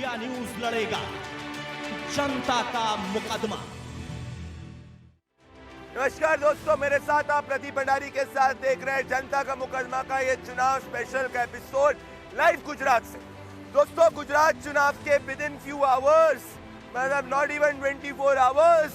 India news लड़ेगा जनता का मुकदमा। नमस्कार दोस्तों, मेरे साथ आप प्रदीप भंडारी के साथ देख रहे हैं जनता का मुकदमा का ये चुनाव स्पेशल का एपिसोड लाइव गुजरात से। दोस्तों, गुजरात चुनाव के विद इन फ्यू आवर्स, मतलब नॉट इवन 24 आवर्स,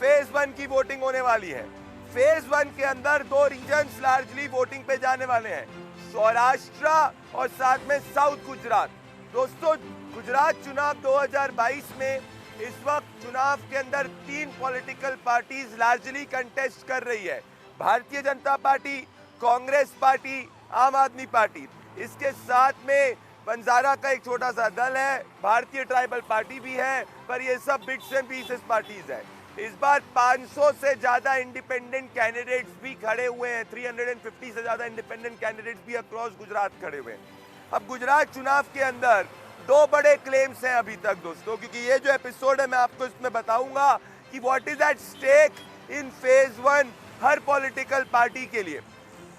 फेज 1 की वोटिंग होने वाली है। फेज 1 के अंदर दो रीजन्स लार्जली वोटिंग पे जाने वाले हैं, सौराष्ट्र और साथ में साउथ गुजरात। दोस्तों, गुजरात चुनाव 2022 में इस वक्त चुनाव के अंदर 3 पॉलिटिकल पार्टीज लार्जली कंटेस्ट कर रही है, भारतीय जनता पार्टी, कांग्रेस पार्टी, आम आदमी पार्टी। इसके साथ में बंजारा का एक छोटा सा दल है, भारतीय ट्राइबल पार्टी भी है, पर ये सब बिट्स एंड पीसेस पार्टीज है। इस बार 500 से ज्यादा इंडिपेंडेंट कैंडिडेट्स भी खड़े हुए हैं, 350 से ज्यादा इंडिपेंडेंट कैंडिडेट्स भी अक्रॉस गुजरात खड़े हुए हैं। अब गुजरात चुनाव के अंदर 2 बड़े क्लेम्स हैं अभी तक दोस्तों, क्योंकि ये जो एपिसोड है मैं आपको इसमें बताऊंगा कि what is at stake in phase 1 हर पॉलिटिकल पार्टी के लिए।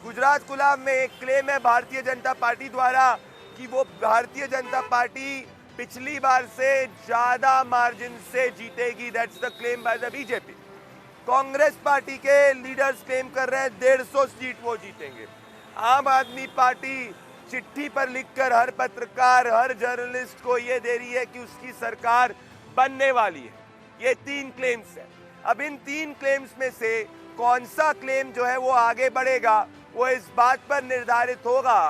गुजरात चुनाव में एक क्लेम है भारतीय जनता पार्टी द्वारा कि वो भारतीय जनता पार्टी पिछली बार से ज्यादा मार्जिन से जीतेगी, that's the claim by the BJP. Congress party के लीडर्स क्लेम कर रहे हैं 150 सीट वो जीतेंगे। आम आदमी पार्टी चिट्ठी पर लिखकर हर पत्रकार, हर जर्नलिस्ट को ये दे रही है कि उसकी सरकार बनने वाली है। ये 3 क्लेम्स हैं। अब इन 3 क्लेम्स में से कौन सा क्लेम जो है वो आगे बढ़ेगा, वो इस बात पर निर्धारित होगा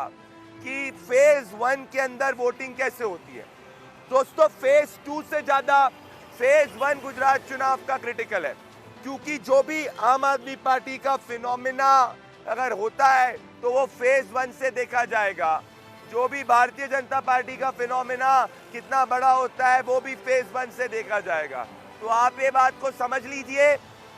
कि फेज 1 के अंदर वोटिंग कैसे होती है। दोस्तों, फेज 2 से ज्यादा फेज 1 गुजरात चुनाव का क्रिटिकल है, क्योंकि जो भी आम आदमी पार्टी का फिनोमिना अगर होता है तो वो फेज 1 से देखा जाएगा। जो भी भारतीय जनता पार्टी का फिनोमिना कितना बड़ा होता है वो भी फेज 1 से देखा जाएगा। तो आप ये बात को समझ लीजिए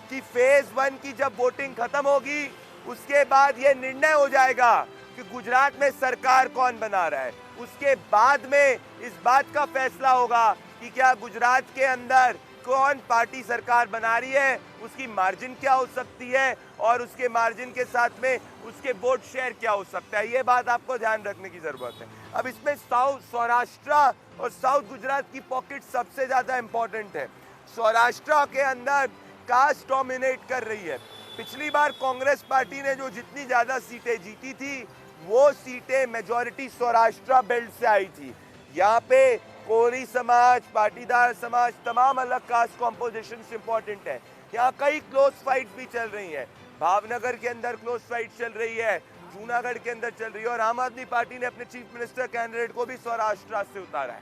कि फेज 1 की जब वोटिंग खत्म होगी उसके बाद ये निर्णय हो जाएगा कि गुजरात में सरकार कौन बना रहा है। उसके बाद में इस बात का फैसला होगा कि क्या गुजरात के अंदर कौन पार्टी सरकार बना रही है, उसकी मार्जिन क्या हो सकती है और उसके मार्जिन के साथ में उसके वोट शेयर क्या हो सकता है। ये बात आपको ध्यान रखने की जरूरत है। अब इसमें सौराष्ट्र और साउथ गुजरात की पॉकेट सबसे ज्यादा इंपॉर्टेंट है। सौराष्ट्र के अंदर कास्ट डोमिनेट कर रही है। पिछली बार कांग्रेस पार्टी ने जो जितनी ज्यादा सीटें जीती थी वो सीटें मेजॉरिटी सौराष्ट्र बेल्ट से आई थी। यहाँ पे कोरी समाज, पाटीदार समाज, तमाम अलग कास्ट कॉम्पोजिशन इंपॉर्टेंट है। यहाँ कई क्लोज फाइट भी चल रही है। भावनगर के अंदर क्लोज फाइट चल रही है, जूनागढ़ के अंदर चल रही है, और आम आदमी पार्टी ने अपने चीफ मिनिस्टर कैंडिडेट को भी सौराष्ट्र से उतारा है।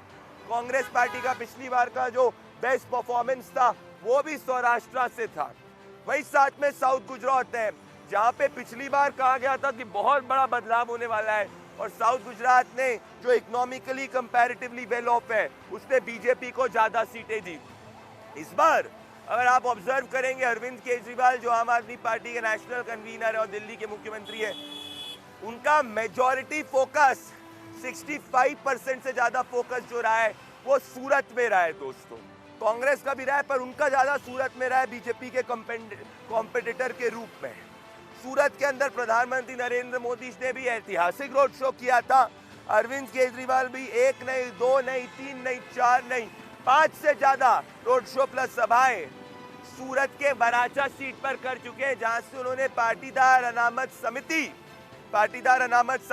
कांग्रेस पार्टी का पिछली बार का जो बेस्ट परफॉर्मेंस था वो भी सौराष्ट्र से था। वही साथ में साउथ गुजरात है, जहाँ पे पिछली बार कहा गया था कि बहुत बड़ा बदलाव होने वाला है, और साउथ गुजरात ने जो इकोनॉमिकली कंपैरेटिवली वेल ऑफ है उसने बीजेपी को ज्यादा सीटें दी। इस बार अगर आप ऑब्जर्व करेंगे, अरविंद केजरीवाल जो आम आदमी पार्टी के नेशनल कन्वीनर है और दिल्ली के मुख्यमंत्री है, उनका मेजॉरिटी फोकस 65% से ज्यादा फोकस जो रहा है वो सूरत में रहा है दोस्तों। कांग्रेस का भी रहा है पर उनका ज्यादा सूरत में रहा है बीजेपी के कॉम्पिटिटर के रूप में। सूरत के अंदर प्रधानमंत्री नरेंद्र मोदी ने भी ऐतिहासिक रोड शो किया था। अरविंद केजरीवाल भी 1 नहीं, 2 नहीं, 3 नहीं, 4 नहीं, 5 से ज्यादा रोड शो प्लस सभाएं सूरत के बराचा सीट पर कर चुके हैं, जहां से उन्होंने पाटीदार अनामत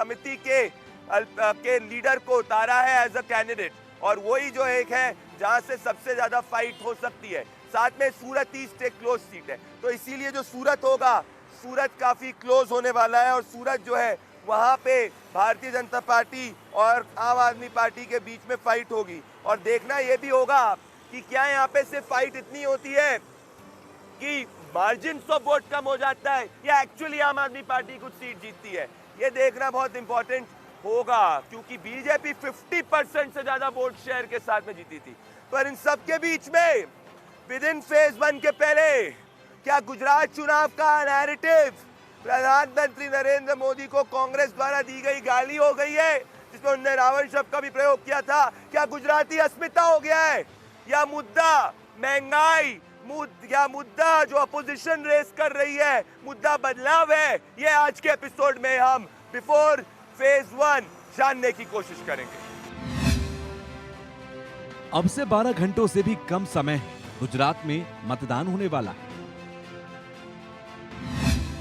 समिति के लीडर को उतारा है एज अ कैंडिडेट, और वही जो एक है जहां से सबसे ज्यादा फाइट हो सकती है। साथ में सूरत ईस्ट एक क्लोज सीट है, तो इसीलिए जो सूरत होगा, सूरत काफी क्लोज होने वाला है, और सूरत जो है वहां पे भारतीय जनता पार्टी और आम आदमी पार्टी के बीच में फाइट होगी। और देखना यह भी होगा कि क्या यहाँ पे सिर्फ फाइट इतनी होती है कि मार्जिन ऑफ वोट कम हो जाता है या एक्चुअली आम आदमी पार्टी कुछ सीट जीतती है। ये देखना बहुत इंपॉर्टेंट होगा, क्योंकि बीजेपी 50% से ज्यादा वोट शेयर के साथ में जीती थी। पर इन सब के बीच में विद इन फेज 1 के पहले क्या गुजरात चुनाव का नैरेटिव प्रधानमंत्री नरेंद्र मोदी को कांग्रेस द्वारा दी गई गाली हो गई है, जिसमें उन्होंने रावण शब्द का भी प्रयोग किया था? क्या गुजराती अस्मिता हो गया है, या मुद्दा महंगाई, या मुद्दा जो अपोजिशन रेस कर रही है, मुद्दा बदलाव है? ये आज के एपिसोड में हम बिफोर फेज 1 जानने की कोशिश करेंगे। अब से 12 घंटों से भी कम समय है गुजरात में मतदान होने वाला है।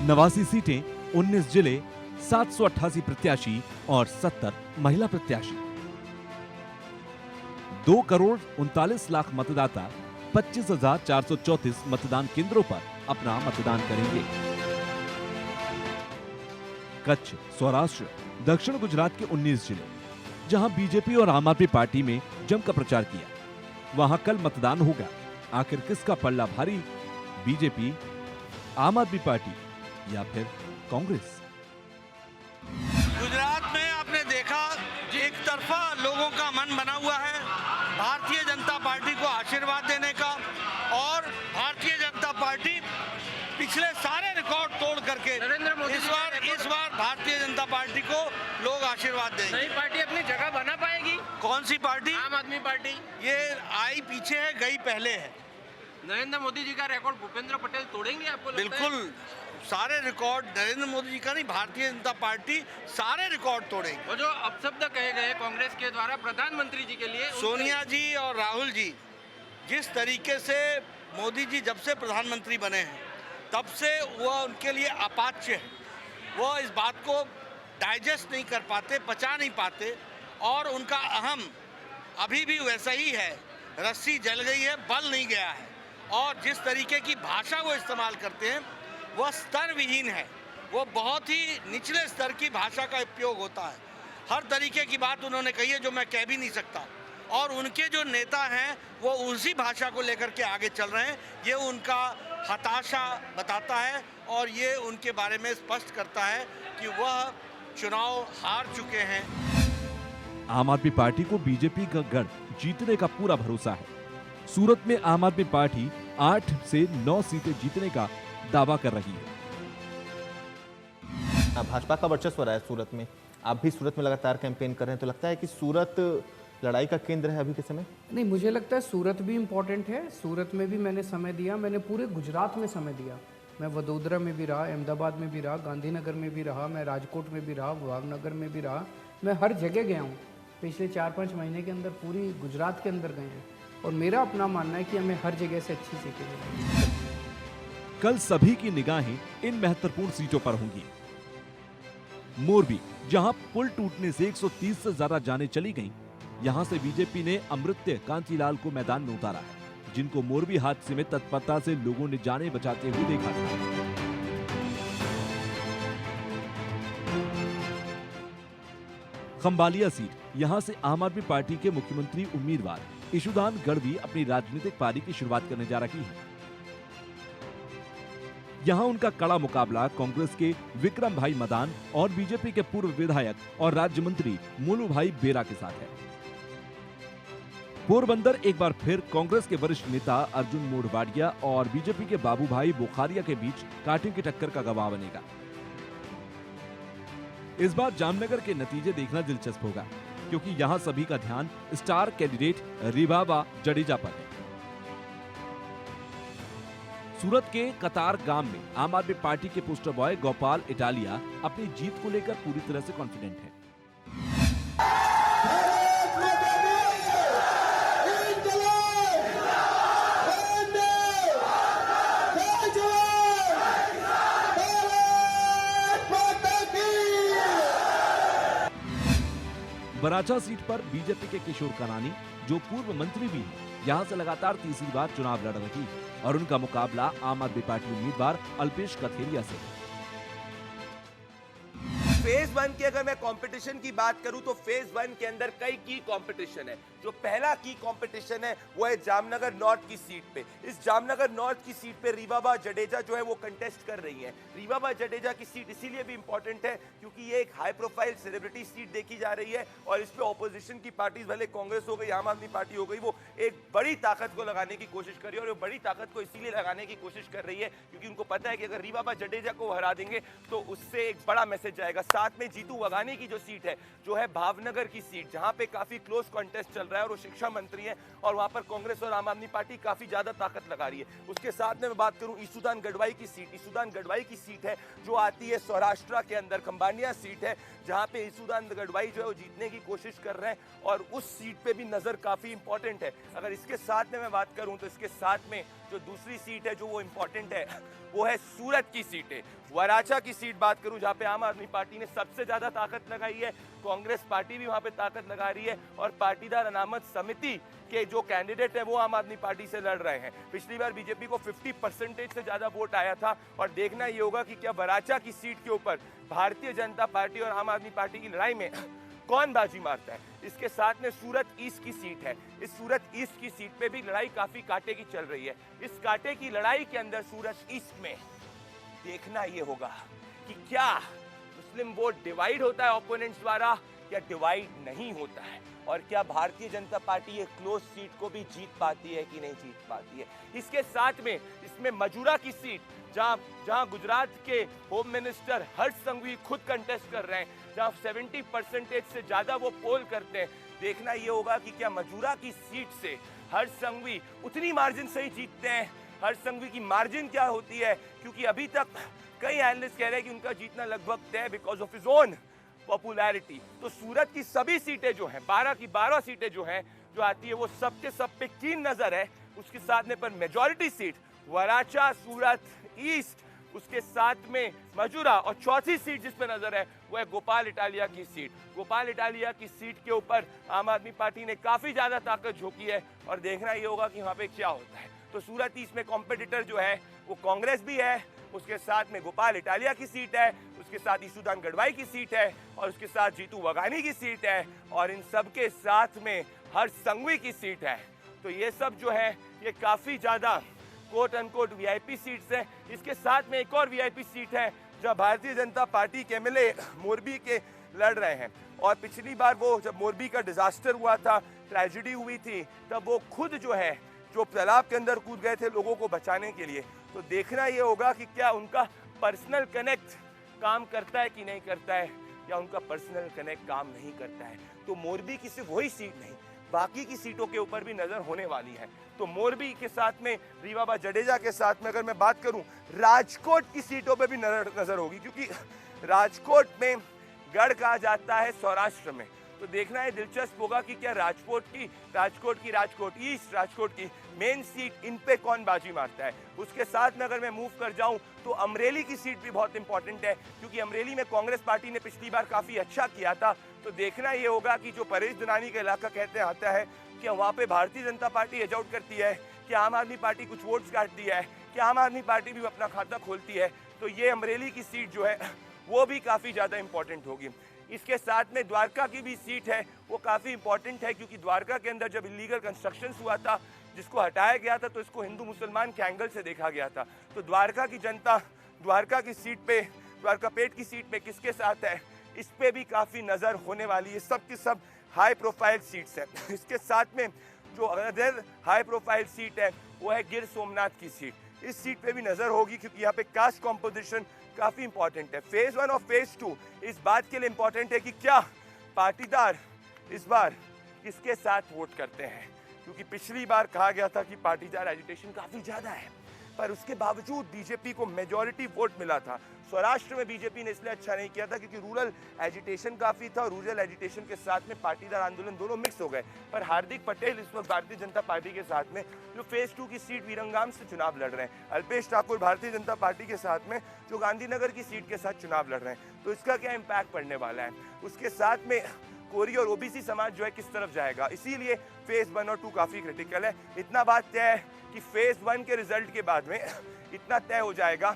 89 सीटें, 19 जिले, 788 प्रत्याशी और 70 महिला प्रत्याशी। 2 करोड़ 39 लाख मतदाता 25,434 मतदान केंद्रों पर अपना मतदान करेंगे। कच्छ, सौराष्ट्र, दक्षिण गुजरात के 19 जिले, जहां बीजेपी और आम आदमी पार्टी में जमकर प्रचार किया, वहां कल मतदान होगा। आखिर किसका पल्ला भारी, बीजेपी, आम आदमी पार्टी या फिर कांग्रेस? गुजरात में आपने देखा एक तरफा लोगों का मन बना हुआ है भारतीय जनता पार्टी को आशीर्वाद देने का, और भारतीय जनता पार्टी पिछले सारे रिकॉर्ड तोड़ करके नरेंद्र मोदी इस बार भारतीय जनता पार्टी को लोग आशीर्वाद देंगे। नई पार्टी अपनी जगह बना पाएगी। कौन सी पार्टी? आम आदमी पार्टी। ये आई पीछे है, गई पहले है। नरेंद्र मोदी जी का रिकॉर्ड भूपेंद्र पटेल तोड़ेंगे आपको लगता है? बिल्कुल, सारे रिकॉर्ड नरेंद्र मोदी जी का नहीं, भारतीय जनता पार्टी सारे रिकॉर्ड तोड़ेगी। वो जो अपशब्द कहे गए कांग्रेस के द्वारा प्रधानमंत्री जी के लिए, सोनिया जी और राहुल जी, जिस तरीके से मोदी जी जब से प्रधानमंत्री बने हैं तब से वह उनके लिए अपाच्य है। वो इस बात को डाइजेस्ट नहीं कर पाते, पचा नहीं पाते, और उनका अहम अभी भी वैसा ही है। रस्सी जल गई है, बल नहीं गया है, और जिस तरीके की भाषा वो इस्तेमाल करते हैं वह स्तर विहीन है। वो बहुत ही निचले स्तर की भाषा का उपयोग होता है। हर तरीके की बात उन्होंने कही है जो मैं कह भी नहीं सकता, और उनके जो नेता हैं वो उसी भाषा को लेकर के आगे चल रहे हैं। ये उनका हताशा बताता है, और ये उनके बारे में स्पष्ट करता है कि वह चुनाव हार चुके हैं। आम आदमी पार्टी को बीजेपी का गढ़ जीतने का पूरा भरोसा है। सूरत में आम आदमी पार्टी 8 से 9 सीटें जीतने का दावा कर रही है। भाजपा का वर्चस्व रहा है सूरत में, आप भी सूरत में लगातार कैंपेन कर रहे हैं, तो लगता है कि सूरत लड़ाई का केंद्र है अभी के समय? नहीं, मुझे लगता है सूरत भी इम्पोर्टेंट है। सूरत में भी मैंने समय दिया, मैंने पूरे गुजरात में समय दिया। मैं वडोदरा में भी रहा, अहमदाबाद में भी रहा, गांधीनगर में भी रहा, मैं राजकोट में भी रहा, भावनगर में भी रहा। मैं हर जगह गया हूँ। पिछले 4-5 महीने के अंदर पूरी गुजरात के अंदर गए हैं, और मेरा अपना मानना है कि हमें हर जगह से अच्छी सीटें मिलेंगी। कल सभी की निगाहें इन महत्वपूर्ण सीटों पर होंगी। मोरबी, जहां पुल टूटने से 130 से ज्यादा जानें चली गईं, यहां से बीजेपी ने अमृत्य कांचीलाल को मैदान में उतारा है, जिनको मोरबी हादसे में तत्परता से लोगों ने जानें बचाते हुए देखा था। खंबालिया सीट, यहां से आम आदमी पार्टी के मुख्यमंत्री उम्मीदवार इशुदान गढ़वी अपनी राजनीतिक पारी की शुरुआत करने जा रही है। यहां उनका कड़ा मुकाबला कांग्रेस के विक्रम भाई मदान और बीजेपी के पूर्व विधायक और राज्य मंत्री मोलू भाई बेरा के साथ है। पोरबंदर एक बार फिर कांग्रेस के वरिष्ठ नेता अर्जुन मोढवाडिया और बीजेपी के बाबू भाई बुखारिया के बीच कांटे की टक्कर का गवाह बनेगा। इस बार जामनगर के नतीजे देखना दिलचस्प होगा, क्योंकि यहां सभी का ध्यान स्टार कैंडिडेट रिबाबा जडेजा पर है। सूरत के कतार गांव में आम आदमी पार्टी के पोस्टर बॉय गोपाल इटालिया अपनी जीत को लेकर पूरी तरह से कॉन्फिडेंट है। बराचा सीट पर बीजेपी के किशोर कनानी, जो पूर्व मंत्री भी हैं, यहां से लगातार तीसरी बार चुनाव लड़ रही है, और उनका मुकाबला आम आदमी पार्टी उम्मीदवार अल्पेश कथेरिया से है। फेज 1 की अगर मैं कंपटीशन की बात करूं तो फेज 1 के अंदर कई की कंपटीशन है। जो पहला की कंपटीशन है वो है जामनगर नॉर्थ की सीट पे। इस जामनगर नॉर्थ की सीट पे रिबाबा जडेजा जो है वो कंटेस्ट कर रही हैं। रिबाबा जडेजा की सीट इसीलिए भी इंपॉर्टेंट है क्योंकि ये एक हाई प्रोफाइल सेलिब्रिटी सीट देखी जा रही है, और इस पे ऑपोजिशन की पार्टीज, भले कांग्रेस हो गई, आम आदमी पार्टी हो गई, वो एक बड़ी ताकत को लगाने की कोशिश कर रही है। और वो बड़ी ताकत को इसीलिए लगाने की कोशिश कर रही है क्योंकि उनको पता है कि अगर रिबाबा जडेजा को हरा देंगे तो उससे एक बड़ा मैसेज जाएगा, साथ में जीतू वघानी की जो सीट है, जो है भावनगर की सीट, जहां पे काफी क्लोज कॉन्टेस्ट चल रहा है और वो शिक्षा मंत्री हैं और वहां पर कांग्रेस और आम आदमी पार्टी काफी ज्यादा ताकत लगा रही है। उसके साथ में मैं बात करूं ईसुदान गढ़वाई की सीट, ईसुदान गढ़वाई की सीट है जो आती है सौराष्ट्र के अंदर, खंबानिया सीट है, जहां पे ईसुदान गढ़वाई जो है वो जीतने की कोशिश कर रहे हैं और उस सीट पे भी नजर काफी इंपॉर्टेंट है। अगर इसके साथ में मैं बात करूं तो इसके साथ में जो दूसरी सीट है जो वो इंपॉर्टेंट है वो है सूरत की सीट है। वराछा की सीट बात करूं जहां पे आम आदमी पार्टी ने सबसे ज्यादा ताकत लगाई है, कांग्रेस पार्टी भी वहां पे ताकत लगा रही है और पाटीदार अनामत समिति के जो कैंडिडेट है वो आम आदमी पार्टी से लड़ रहे हैं। पिछली बार बीजेपी को 50% से ज्यादा वोट आया था और देखना ये होगा कि क्या वराछा की सीट के ऊपर भारतीय जनता पार्टी और आम आदमी पार्टी की लड़ाई में कौन बाजी मारता है। इसके साथ में सूरत ईस्ट की सीट है, इस सूरत ईस्ट की सीट पे भी लड़ाई काफी कांटे की चल रही है। इस कांटे की लड़ाई के अंदर सूरत ईस्ट में देखना ये होगा कि क्या मुस्लिम वोट डिवाइड होता है ओपोनेंट्स द्वारा या डिवाइड नहीं होता है, और क्या भारतीय जनता पार्टी ये क्लोज सीट को भी जीत पाती है कि नहीं जीत पाती है। इसके साथ में इसमें मजूरा की सीट, जहां गुजरात के होम मिनिस्टर हर्ष संघवी खुद कंटेस्ट कर रहे हैं, जहां 70% से ज्यादा वो पोल करते हैं, देखना ये होगा कि क्या मजूरा की सीट से हर्ष संघवी उतनी मार्जिन से ही जीतते हैं। हर्ष संघवी की मार्जिन क्या होती है, क्योंकि अभी तक कई एनालिस्ट कह रहे हैं कि उनका जीतना लगभग तय because of his own popularity. तो सूरत की सभी सीटें जो हैं, 12 की 12 सीटें जो हैं जो आती है वो सबके सब पे कीन नजर है। उसके साथ में पर मेजॉरिटी सीट वराछा, सूरत ईस्ट, उसके साथ में मजूरा और चौथी सीट जिस पे नजर है वो है गोपाल इटालिया की सीट। गोपाल इटालिया की सीट के ऊपर आम आदमी पार्टी ने काफी ज्यादा ताकत झोंकी है और देखना ये होगा कि वहां पे क्या होता है। तो सूरत ईस्ट में कॉम्पिटिटर जो है वो कांग्रेस भी है, उसके साथ में गोपाल इटालिया की सीट है, उसके साथ ईसुदान गढ़वाई की सीट है और उसके साथ जीतू वघानी की सीट है और इन सब के साथ में हर्ष संघवी की सीट है। तो ये सब जो है ये काफी ज्यादा कोट अनकोट वीआईपी सीट्स है। इसके साथ में एक और वीआईपी सीट है जहां भारतीय जनता पार्टी के एमएलए मोरबी के लड़ रहे हैं और पिछली बार वो जब मोरबी का डिजास्टर हुआ था, ट्रेजेडी हुई थी, तब वो खुद जो है जो तालाब के अंदर कूद गए थे लोगों को बचाने के लिए। तो देखना ये होगा कि क्या उनका पर्सनल कनेक्ट काम करता है कि नहीं करता है, या उनका पर्सनल कनेक्ट काम नहीं करता है। तो मोरबी की सिर्फ वही सीट नहीं, बाकी की सीटों के ऊपर भी नजर होने वाली है। तो मोरबी के साथ में रीवाबा जडेजा के साथ में अगर मैं बात करूं, राजकोट की सीटों पे भी नजर होगी, क्योंकि राजकोट में गढ़ कहा जाता है सौराष्ट्र में। तो देखना है दिलचस्प होगा कि क्या राजकोट ईस्ट, राजकोट की मेन सीट, इन पे कौन बाजी मारता है। उसके साथ में अगर मैं मूव कर जाऊं तो अमरेली की सीट भी बहुत इंपॉर्टेंट है, क्योंकि अमरेली में कांग्रेस पार्टी ने पिछली बार काफी अच्छा किया था। तो देखना ये होगा कि जो परेश दनानी का इलाका कहते आता है, क्या वहाँ पे Bharatiya Janata party as out करती है, क्या आम आदमी पार्टी कुछ वोट्स काटती है, क्या आम आदमी पार्टी भी अपना खाता खोलती है। तो ये अमरेली की सीट जो है वो भी काफी ज्यादा इंपॉर्टेंट होगी। इसके साथ में द्वारका की भी सीट है, वो काफी इंपॉर्टेंट है, क्योंकि द्वारका के अंदर जब इलीगल कंस्ट्रक्शन हुआ था, जिसको हटाया गया था, तो इसको हिंदू मुसलमान के एंगल से देखा गया था। तो द्वारका की जनता द्वारका की सीट पे, द्वारका पेट की सीट पे किसके साथ है, इस पे भी काफी नजर होने वाली है। सब की सब हाई प्रोफाइल सीट्स है। इसके साथ में जो अदर हाई प्रोफाइल सीट है वो है गिर सोमनाथ की सीट। इस सीट पे भी नजर होगी, क्योंकि यहाँ पे कास्ट कॉम्पोजिशन काफी इंपॉर्टेंट है। फेज 1 और फेज 2 इस बात के लिए इंपॉर्टेंट है कि क्या पाटीदार इस बार किसके साथ वोट करते हैं, क्योंकि पिछली बार कहा गया था कि पाटीदार एजिटेशन काफी ज्यादा है, पर उसके बावजूद बीजेपी को मेजॉरिटी वोट मिला था। सौराष्ट्र में बीजेपी ने इसलिए अच्छा नहीं किया था क्योंकि रूरल एजिटेशन काफी था और रूरल एजिटेशन के साथ में पाटीदार आंदोलन दोनों मिक्स हो गए। पर हार्दिक पटेल इस वक्त भारतीय जनता पार्टी के साथ में जो फेज 2 की सीट वीरंगाम से चुनाव लड़ रहे हैं, अल्पेश ठाकुर भारतीय जनता पार्टी के साथ में जो गांधीनगर की सीट के साथ चुनाव लड़ रहे हैं। तो इसका क्या इम्पैक्ट पड़ने वाला है। उसके साथ में कोरी और ओबीसी समाज जो है किस तरफ जाएगा, इसीलिए फेज 1 और 2 काफी क्रिटिकल है। इतना बात तय है कि फेज 1 के रिजल्ट के बाद में इतना तय हो जाएगा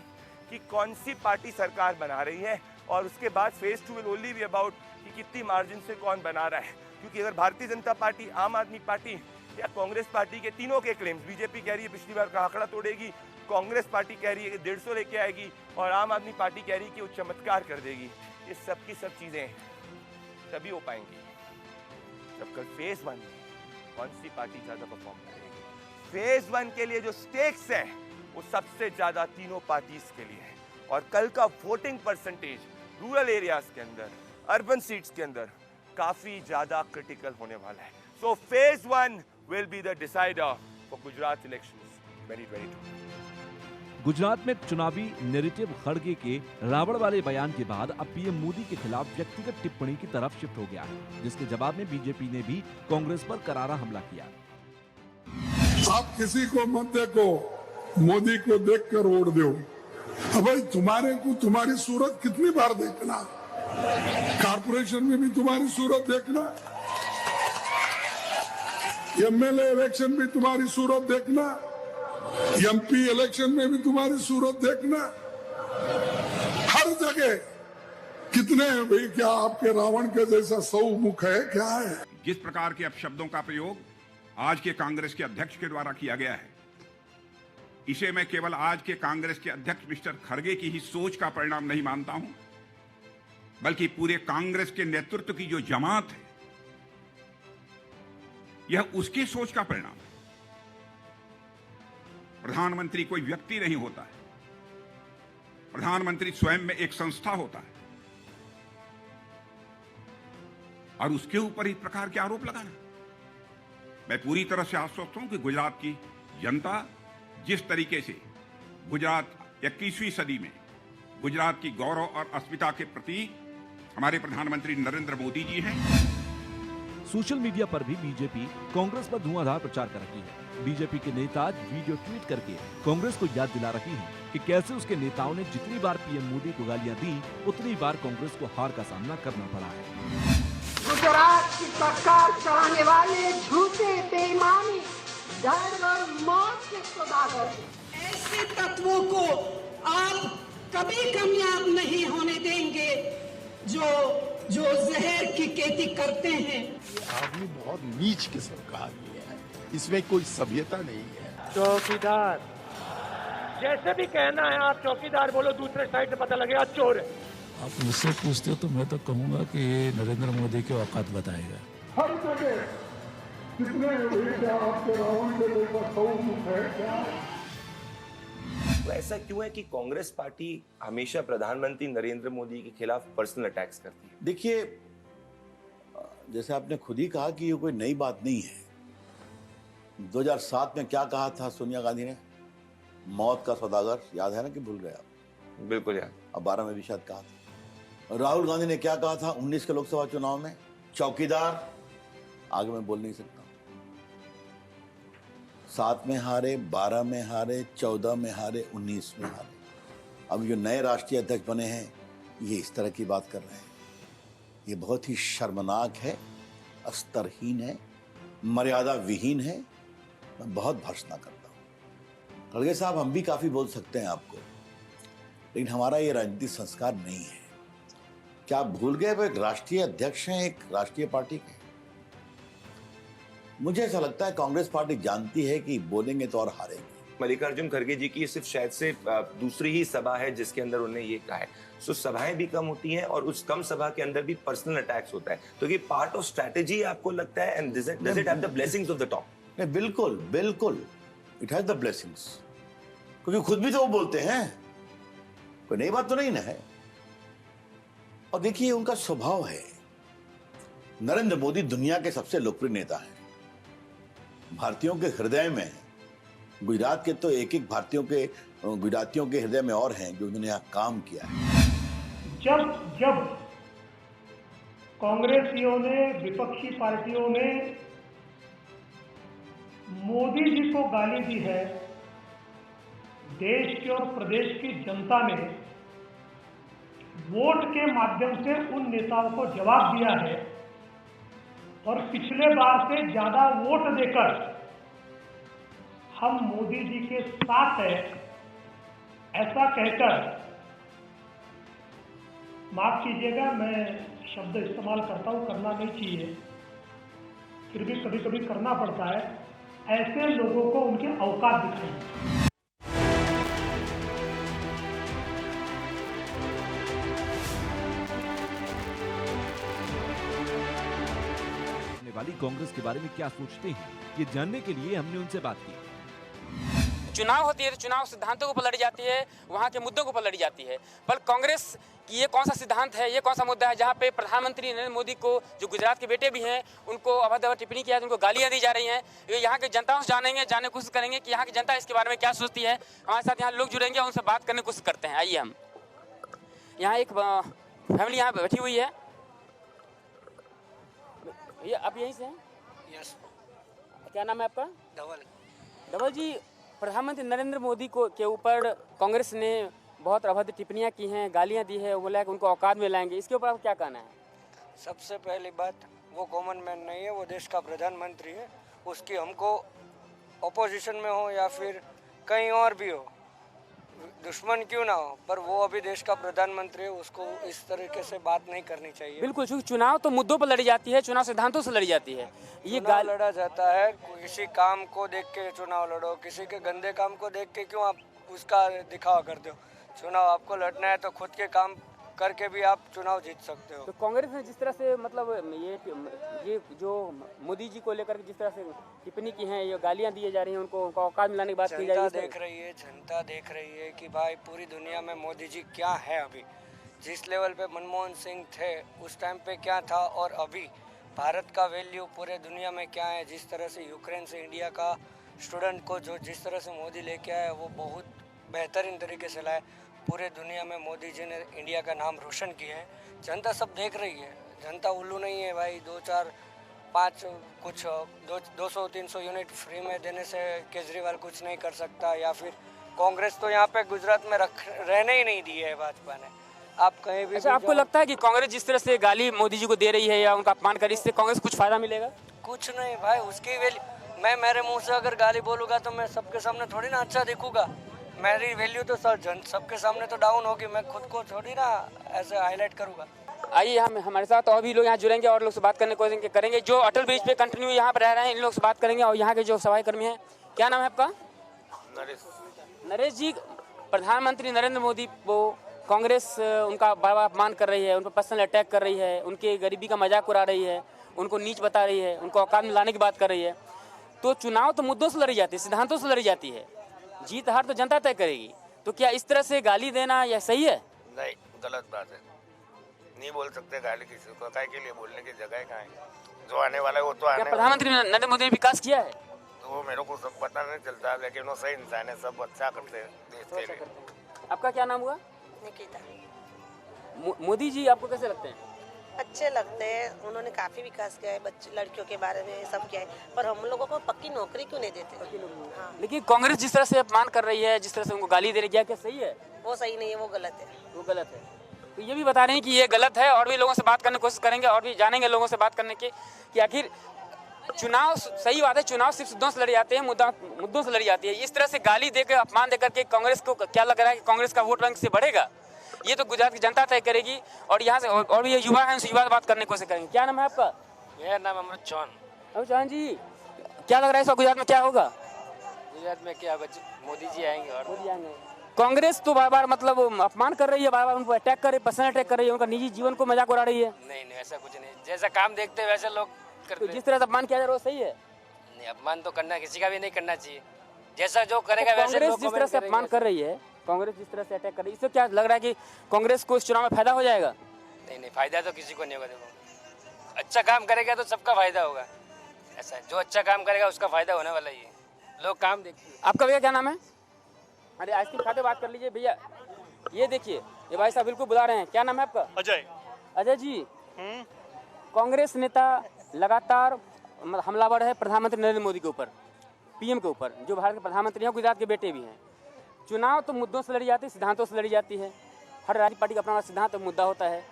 कि कौन सी पार्टी सरकार बना रही है, और उसके बाद phase 2 will only be about कि कितनी मार्जिन से कौन बना रहा है। क्योंकि अगर भारतीय जनता पार्टी, आम आदमी पार्टी या कांग्रेस पार्टी के तीनों के क्लेम्स, बीजेपी कह रही है पिछली बार का आंकड़ा तोड़ेगी, कांग्रेस पार्टी कह रही है कि 150 लेके आएगी और आम आदमी पार्टी कह रही है कि वो चमत्कार कर देगी, ये सब की सब चीजें तभी हो पाएंगी जब कल फेज 1 में कौन सी पार्टी ज्यादा परफॉर्म करेगी। फेज 1 के लिए जो स्टेक्स है वो सबसे ज्यादा तीनों पार्टीज के लिए है, और कल का वोटिंग परसेंटेज रूरल एरियाज के अंदर, अर्बन सीट्स के अंदर काफी ज्यादा क्रिटिकल होने वाला है। So phase 1 will be the decider for Gujarat elections 2022। Gujarat में चुनावी नैरेटिव खड़गे के रावण वाले बयान के बाद अब पीएम मोदी के खिलाफ व्यक्तिगत टिप्पणी की तरफ शिफ्ट हो गया है, जिसके जवाब में बीजेपी ने भी कांग्रेस पर करारा हमला किया। आप किसी को मत देखो, मोदी को देखकर वोट दो। अब भाई तुम्हारे को तुम्हारी सूरत कितनी बार देखना, कारपोरेशन में भी तुम्हारी सूरत देखना, एमएलए इलेक्शन में तुम्हारी सूरत देखना, एमपी इलेक्शन में भी तुम्हारी सूरत देखना, हर जगह कितने हैं भाई? क्या आपके रावण के जैसा 100 मुख है क्या है? जिस प्रकार के अपशब्दों का प्रयोग आज के कांग्रेस के अध्यक्ष के द्वारा किया गया है, इसे मैं केवल आज के कांग्रेस के अध्यक्ष मिस्टर खड़गे की ही सोच का परिणाम नहीं मानता हूं, बल्कि पूरे कांग्रेस के नेतृत्व की जो जमात है, यह उसकी सोच का परिणाम है। प्रधानमंत्री कोई व्यक्ति नहीं होता है, प्रधानमंत्री स्वयं में एक संस्था होता है, और उसके ऊपर इस प्रकार के आरोप लगाना, मैं पूरी तरह से आश्वस्त हूं कि गुजरात की जनता जिस तरीके से गुजरात 21वीं सदी में गुजरात की गौरव और अस्मिता के प्रति हमारे प्रधानमंत्री नरेंद्र मोदी जी हैं। सोशल मीडिया पर भी बीजेपी कांग्रेस पर धुआंधार प्रचार कर रही है। बीजेपी के नेता आज वीडियो ट्वीट करके कांग्रेस को याद दिला रही हैं कि कैसे उसके नेताओं ने जितनी बार पीएम मोदी को गालियां दी, उतनी बार कांग्रेस को हार का सामना करना पड़ा है। गुजरात की सरकार चलाने वाले झूठे, बेईमानी, डर और मौत के सौदागर, ऐसे तत्वों को आप कभी कामयाब नहीं होने देंगे जो जहर की खेती करते हैं। ये आदमी बहुत नीच किस्म का आदमी है, इसमें कोई सभ्यता नहीं है। चौकीदार जैसे भी कहना है, आप चौकीदार बोलो, दूसरे साइड से पता लगेगा चोर है। आप मुझसे पूछते हो तो मैं तो कहूंगा कि ये नरेंद्र मोदी के औकात बताएगा। हर जगह कितने आपके रावण के जैसा 100 मुख है क्या? तो ऐसा क्यों है कि कांग्रेस पार्टी हमेशा प्रधानमंत्री नरेंद्र मोदी के खिलाफ पर्सनल अटैक्स करती है? देखिए, जैसे आपने खुद ही कहा कि ये कोई नई बात नहीं है। 2007 में क्या कहा था सोनिया गांधी ने? मौत का सौदागर, याद है ना कि भूल गए आप? बिल्कुल याद। अब 12 में भी शायद कहा था। राहुल गांधी ने क्या कहा था 19 के लोकसभा चुनाव में? चौकीदार। आगे मैं बोल नहीं सकता। 7 में हारे, 12 में हारे, 14 में हारे, 19 में हारे। अब जो नए राष्ट्रीय अध्यक्ष बने हैं, ये इस तरह की बात कर रहे हैं। ये बहुत ही शर्मनाक है, स्तरहीन है, मर्यादा विहीन है। मैं बहुत भर्त्सना करता हूँ। खड़गे साहब, हम भी काफी बोल सकते हैं आपको, लेकिन हमारा ये राजनीतिक संस्कार नहीं है। क्या आप भूल गए वो एक राष्ट्रीय अध्यक्ष हैं एक राष्ट्रीय पार्टी के? मुझे ऐसा लगता है कांग्रेस पार्टी जानती है कि बोलेंगे तो और हारेंगे। मल्लिकार्जुन खड़गे जी की सिर्फ शायद से दूसरी ही सभा है जिसके अंदर उन्होंने ये कहा है। सो सभाएं भी कम होती हैं और उस कम सभा के अंदर भी पर्सनल अटैक्स होता है। तो ये पार्ट ऑफ स्ट्रेटेजी आपको लगता है? And does it have the blessings of the top? नहीं, बिल्कुल बिल्कुल, इट हैज द ब्लेसिंग्स, क्योंकि खुद भी तो वो बोलते हैं। कोई नई बात तो नहीं ना है। और देखिए, उनका स्वभाव है। नरेंद्र मोदी दुनिया के सबसे लोकप्रिय नेता हैं, भारतीयों के हृदय में है। गुजरात के तो एक एक गुजरातियों के हृदय में और हैं जो उन्होंने यहाँ काम किया है। जब कांग्रेसियों ने, विपक्षी पार्टियों ने मोदी जी को गाली दी है, देश के और प्रदेश की जनता ने वोट के माध्यम से उन नेताओं को जवाब दिया है और पिछले बार से ज्यादा वोट देकर हम मोदी जी के साथ हैं, ऐसा कहकर, माफ कीजिएगा मैं शब्द इस्तेमाल करता हूं, करना नहीं चाहिए, फिर भी कभी कभी करना पड़ता है, ऐसे लोगों को उनके औकात दिखाएं। वाली कांग्रेस के बारे में क्या सोचते हैं, ये जानने के लिए हमने उनसे बात की। चुनाव होती है तो चुनाव सिद्धांतों के ऊपर लड़ी जाती है, वहाँ के मुद्दों के ऊपर लड़ी जाती है। पर कांग्रेस की ये कौन सा सिद्धांत है, ये कौन सा मुद्दा है जहाँ पे प्रधानमंत्री नरेंद्र मोदी को, जो गुजरात के बेटे भी हैं, उनको अभद्र टिप्पणी किया, उनको गालियाँ दी जा रही हैं। ये यहाँ के जनता से जानने की कोशिश करेंगे कि यहाँ की जनता इसके बारे में क्या सोचती है। हमारे साथ यहाँ लोग जुड़ेंगे, उनसे बात करने की कोशिश करते हैं। आइए हम यहाँ एक फैमिली यहाँ बैठी हुई है। ये आप यहीं से हैं? यस। क्या नाम है आपका? धवल। धवल जी, प्रधानमंत्री नरेंद्र मोदी को के ऊपर कांग्रेस ने बहुत अभद्र टिप्पणियां की हैं, गालियां दी है, वो बोला कि उनको औकात में लाएंगे, इसके ऊपर आप क्या कहना है? सबसे पहली बात, वो कॉमन मैन नहीं है, वो देश का प्रधानमंत्री है। उसकी हमको अपोजिशन में हो या फिर कहीं और भी हो, दुश्मन क्यों ना हो, पर वो अभी देश का प्रधानमंत्री है, उसको इस तरीके से बात नहीं करनी चाहिए। बिल्कुल, क्योंकि चुनाव तो मुद्दों पर लड़ी जाती है, चुनाव सिद्धांतों से लड़ी जाती है। ये चुनाव लड़ा जाता है, किसी काम को देख के चुनाव लड़ो, किसी के गंदे काम को देख के क्यों आप उसका दिखावा करते हो। चुनाव आपको लड़ना है तो खुद के काम करके भी आप चुनाव जीत सकते हो। तो कांग्रेस ने जिस तरह से मतलब ये जो मोदी जी को लेकर जिस तरह से टिप्पणी की है, ये गालियां दी जा रही हैं, उनको औकात में लाने की बात की जा रही है। जनता देख रही है कि भाई पूरी दुनिया में मोदी जी क्या है। अभी जिस लेवल पे मनमोहन सिंह थे उस टाइम पे क्या था, और अभी भारत का वैल्यू पूरे दुनिया में क्या है। जिस तरह से यूक्रेन से इंडिया का स्टूडेंट को जो जिस तरह से मोदी लेके आया, वो बहुत बेहतरीन तरीके से लाए। पूरे दुनिया में मोदी जी ने इंडिया का नाम रोशन किया है। जनता सब देख रही है, जनता उल्लू नहीं है भाई। 2, 4, 5 कुछ 200-300 यूनिट फ्री में देने से केजरीवाल कुछ नहीं कर सकता, या फिर कांग्रेस तो यहाँ पे गुजरात में रहने ही नहीं दी है भाजपा ने। आप कहीं भी अच्छा, आपको लगता है कि कांग्रेस जिस तरह से गाली मोदी जी को दे रही है या उनका अपमान कर, इससे कांग्रेस कुछ फायदा मिलेगा? कुछ नहीं भाई, उसकी वैल्यू मैं मेरे मुंह से अगर गाली बोलूँगा तो मैं सबके सामने थोड़ी ना अच्छा दिखूंगा। मेरी वैल्यू तो सबके सामने तो डाउन होगी, मैं खुद को थोड़ी ना ऐसे हाईलाइट करूँगा। आइए हम हमारे साथ और भी लोग यहाँ जुड़ेंगे और लोग से बात करने की कोशिश करेंगे, जो अटल ब्रिज पे कंटिन्यू यहाँ पर रह रहे हैं, इन लोग से बात करेंगे। और यहाँ के जो सफाई कर्मी हैं, क्या नाम है आपका? नरेश जी, प्रधानमंत्री नरेंद्र मोदी को कांग्रेस उनका बार अपमान कर रही है, उन पर पर्सनल अटैक कर रही है, उनके गरीबी का मजाक उड़ा रही है, उनको नीच बता रही है, उनको औकात में लाने की बात कर रही है। तो चुनाव तो मुद्दों से लड़ी जाती है, सिद्धांतों से लड़ी जाती है, जीत हार तो जनता तय करेगी। तो क्या इस तरह से गाली देना यह सही है? नहीं, गलत बात है। नहीं बोल सकते गाली किसी को, काय के लिए बोलने की जगह कहाँ है। जो आने वाला है वो तो आने। प्रधानमंत्री नरेंद्र मोदी ने विकास किया है तो वो मेरे को सब पता नहीं चलता, लेकिन वो सही इंसान है, सब अच्छा करते हैं देश के लिए। आपका क्या नाम हुआ? निकिता। मोदी जी आपको कैसे लगते हैं? अच्छे लगते हैं, उन्होंने काफ़ी विकास किया है, बच्चे लड़कियों के बारे में सब किया है, पर हम लोगों को पक्की नौकरी क्यों नहीं देते? हाँ। लेकिन कांग्रेस जिस तरह से अपमान कर रही है, जिस तरह से उनको गाली दे रही है, क्या सही है? वो सही नहीं है, वो गलत है। वो गलत है, तो ये भी बता रहे हैं कि ये गलत है। और भी लोगों से बात करने की कोशिश करेंगे और भी जानेंगे लोगों से बात करने की कि आखिर चुनाव, सही बात है, चुनाव सिर्फ मुद्दों से लड़ी जाते हैं, मुद्दों से लड़ी जाती है। इस तरह से गाली देकर, अपमान देकर के कांग्रेस को क्या लग रहा है कि कांग्रेस का वोट बैंक से बढ़ेगा? ये तो गुजरात की जनता तय करेगी। और यहाँ से और भी युवा हैं, उनसे युवा बात करने की कोशिश करेंगे। क्या नाम है आपका? मेरा नाम अमृत चौहान। अमृत चौहान जी, क्या लग रहा है इस गुजरात में क्या होगा? गुजरात में क्या, मोदी जी आएंगे और मोदी आएंगे। कांग्रेस तो बार बार मतलब अपमान कर रही है, बार बार उनको अटैक कर रही है, पर्सनल अटैक कर रही है, उनका निजी जीवन को मजाक उड़ा रही है। नहीं, ऐसा कुछ नहीं, जैसा काम देखते हैं वैसे लोग करते हैं। जिस तरह से अपमान किया जा रहा है वो सही है? नहीं, अपमान तो करना किसी का भी नहीं करना चाहिए, जैसा जो करेगा वैसे। कांग्रेस जिस तरह से अपमान कर रही है, कांग्रेस जिस तरह से अटैक कर रही है, इससे क्या लग रहा है कि कांग्रेस को इस चुनाव में फायदा हो जाएगा? नहीं, फायदा तो किसी को नहीं होगा। देखो, अच्छा काम करेगा तो सबका फायदा होगा, ऐसा है। जो अच्छा काम करेगा उसका फायदा होने वाला ही है, लोग काम देखते हैं। आपका भैया क्या नाम है? अरे आइसक्रीम खाते बात कर लीजिए भैया। ये देखिए, ये भाई साहब बिल्कुल बुला रहे हैं। क्या नाम है आपका? अजय। अजय जी, कांग्रेस नेता लगातार हमलावर है प्रधानमंत्री नरेंद्र मोदी के ऊपर, पीएम के ऊपर, जो भारत के प्रधानमंत्री हैं, गुजरात के बेटे भी हैं। चुनाव तो मुद्दों से लड़ी जाती है, सिद्धांतों से लड़ी जाती है। हर राजनीतिक पार्टी का अपना सिद्धांत और मुद्दा होता है।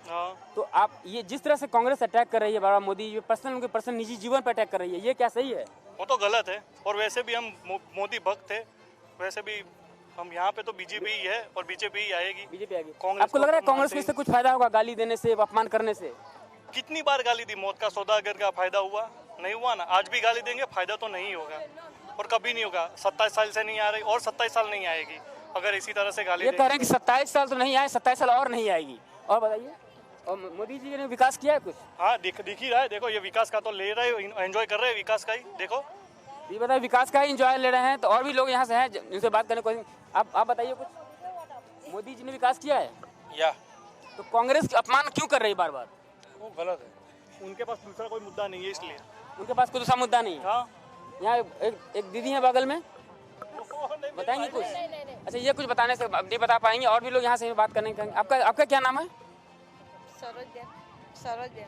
तो आप ये जिस तरह से कांग्रेस अटैक कर रही है, बाबा मोदी ये पर्सनल, उनके पर्सनल निजी जीवन पर अटैक कर रही है, ये क्या सही है? वो तो गलत है। और वैसे भी हम मोदी भक्त थे, वैसे भी हम यहाँ पे तो बीजेपी ही है और बीजेपी ही आएगी। बीजेपी आएगी। आपको लग रहा है कांग्रेस को इससे कुछ फायदा होगा, गाली देने से, अपमान करने से? कितनी बार गाली दी, मौत का सौदागर का फायदा हुआ नहीं हुआ ना। आज भी गाली देंगे, फायदा तो नहीं होगा और कभी नहीं होगा। 27 साल से नहीं आ रही और 27 साल नहीं आएगी अगर इसी तरह से गाली। ये कह रहे हैं कि 27 साल तो नहीं आए, 27 साल और नहीं आएगी। और बताइए, और मोदी जी ने विकास किया है कुछ? हाँ, दिख ही रहा है। देखो, ये विकास का तो ले रहे, एंजॉय कर रहे हैं विकास का ही। देखो ये बताइए, विकास का ही इंजॉय ले रहे हैं, तो और भी लोग यहाँ से हैं जिनसे बात करने को। आप बताइए कुछ। मोदी जी ने विकास किया है या तो कांग्रेस अपमान क्यों कर रही है बार बार? वो गलत है, उनके पास दूसरा कोई मुद्दा नहीं है इसलिए। उनके पास कोई दूसरा मुद्दा नहीं है। हाँ, यहाँ एक दीदी है बगल में, बताएंगे कुछ? अच्छा, ये कुछ बताने से नहीं बता पाएंगे, और भी लोग यहाँ से बात करने कहेंगे। आपका क्या नाम है? सरोज।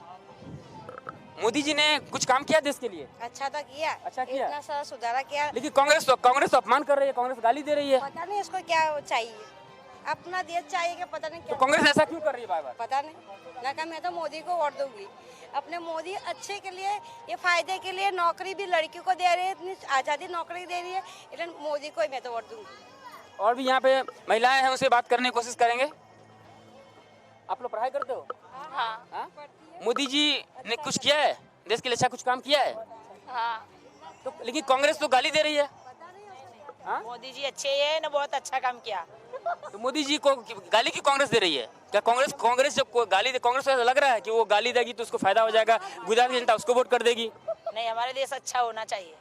मोदी जी ने कुछ काम किया देश के लिए? अच्छा तो किया, अच्छा किया, इतना सारा सुधारा किया। लेकिन कांग्रेस तो अपमान कर रही है, कांग्रेस गाली दे रही है। पता नहीं इसको क्या चाहिए, अपना देश चाहिए कि पता नहीं क्या। तो कांग्रेस ऐसा क्यों कर रही है बार बार? पता नहीं, ना मैं तो मोदी को वोट दूंगी। अपने मोदी अच्छे के लिए, ये फायदे के लिए, नौकरी भी लड़कियों को दे रही है, इतनी आज़ादी नौकरी दे रही है, इसलिए मोदी को ही मैं तो वोट दूंगी। और भी यहाँ पे महिलाएं हैं, उनसे बात करने की कोशिश करेंगे। आप लोग पढ़ाई करते हो? हाँ। मोदी जी ने कुछ किया है देश के लिए? अच्छा कुछ काम किया है? हाँ। तो लेकिन कांग्रेस तो गाली दे रही है। मोदी जी अच्छे है ना, बहुत अच्छा काम किया। तो मोदी जी को गाली की कांग्रेस दे रही है क्या? कांग्रेस जब गाली दे, कांग्रेस को लग रहा है कि वो गाली देगी तो उसको फायदा हो जाएगा, गुजरात की जनता उसको वोट कर देगी? नहीं, हमारे देश अच्छा होना चाहिए,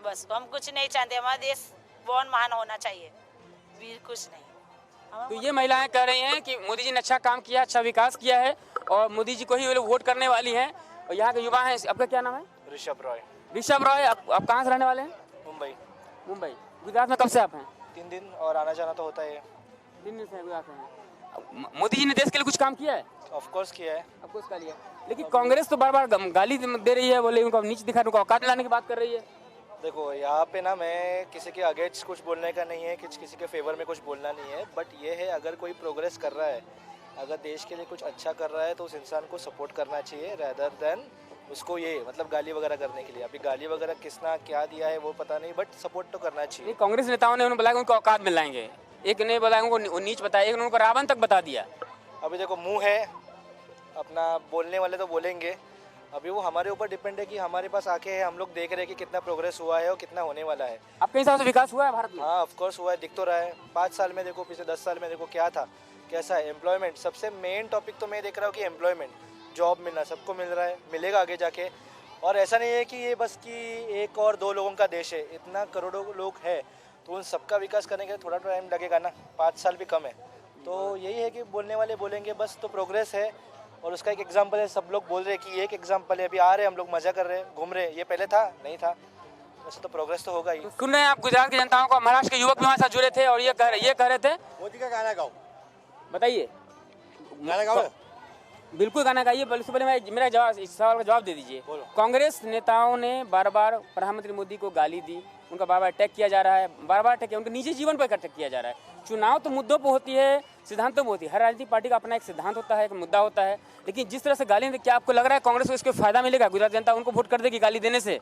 बस हम कुछ नहीं चाहते। हमारा देश बहुत महान होना चाहिए, कुछ नहीं। तो ये महिलाएं कह रही हैं कि मोदी जी ने अच्छा काम किया, अच्छा विकास किया है, और मोदी जी को ही वो लोग वोट करने वाली हैं। और यहाँ के युवा हैं। आपका क्या नाम है? ऋषभ रॉय। ऋषभ रॉय, आप कहाँ से रहने वाले हैं? मुंबई। गुजरात में कब से आप हैं? 3 दिन, और आना जाना तो होता है। 3 दिन से गुजरात में हैं। मोदी जी ने देश के लिए कुछ काम किया है? ऑफ कोर्स किया है। ऑफ किया, लेकिन कांग्रेस तो बार बार गाली दे रही है, बोले उनको नीचे दिखा, उनको औकात लाने की बात कर रही है। देखो, यहाँ पे ना मैं किसी के अगेंस्ट कुछ बोलने का नहीं है, किसी के फेवर में कुछ बोलना नहीं है, बट ये है अगर कोई प्रोग्रेस कर रहा है, अगर देश के लिए कुछ अच्छा कर रहा है तो उस इंसान को सपोर्ट करना चाहिए, रेदर देन उसको ये मतलब गाली वगैरह करने के लिए। अभी गाली वगैरह किसना क्या दिया है वो पता नहीं, बट सपोर्ट तो करना चाहिए। कांग्रेस नेताओं ने उन्हें बोला उनको औकात में लाएंगे, एक ने बोला उनको नीच बताया, एक ने उनको रावण तक बता दिया। अभी देखो, मुंह है अपना, बोलने वाले तो बोलेंगे। अभी वो हमारे ऊपर डिपेंड है कि हमारे पास आके है, हम लोग देख रहे हैं कि कितना प्रोग्रेस हुआ है और कितना होने वाला है। आपके हिसाब से विकास हुआ है भारत में? हाँ, ऑफ कोर्स हुआ है, दिख तो रहा है। 5 साल में देखो, पिछले 10 साल में देखो क्या था, कैसा है। एम्प्लॉयमेंट सबसे मेन टॉपिक तो मैं देख रहा हूँ कि एम्प्लॉयमेंट, जॉब मिलना, सबको मिल रहा है, मिलेगा आगे जाके। और ऐसा नहीं है कि ये बस कि 1 और 2 लोगों का देश है, इतना करोड़ों लोग है, तो उन सबका विकास करने के लिए थोड़ा टाइम लगेगा ना, 5 साल भी कम है। तो यही है कि बोलने वाले बोलेंगे बस, तो प्रोग्रेस है। और उसका एक एग्जाम्पल है, सब लोग बोल रहे हैं कि एक एग्जाम्पल है, अभी आ रहे हैं हम लोग, मजा कर रहे हैं, घूम रहे हैं, ये पहले था नहीं था, वैसे तो प्रोग्रेस तो होगा ही। सुन रहे हैं आप गुजरात की जनताओं को, महाराष्ट्र के युवक भी हमारे साथ जुड़े थे और ये कह रहे थे। मोदी का गाना गाओ, बताइए। गाना गाओ। बिल्कुल गाना गाइए, उससे पहले मेरा जवाब, इस सवाल का जवाब दे दीजिए। कांग्रेस नेताओं ने बार बार प्रधानमंत्री मोदी को गाली दी, उनका बार बार अटैक किया जा रहा है, बार बार अटैक किया, उनके निजी जीवन पर अटैक किया जा रहा है। चुनाव तो मुद्दों पर होती है, सिद्धांतों पर होती है, हर राजनीतिक पार्टी का अपना एक सिद्धांत होता है, एक मुद्दा होता है, लेकिन जिस तरह से गाली दें, क्या आपको लग रहा है कांग्रेस को इसको फायदा मिलेगा? गुजरात जनता उनको वोट कर देगी गाली देने से?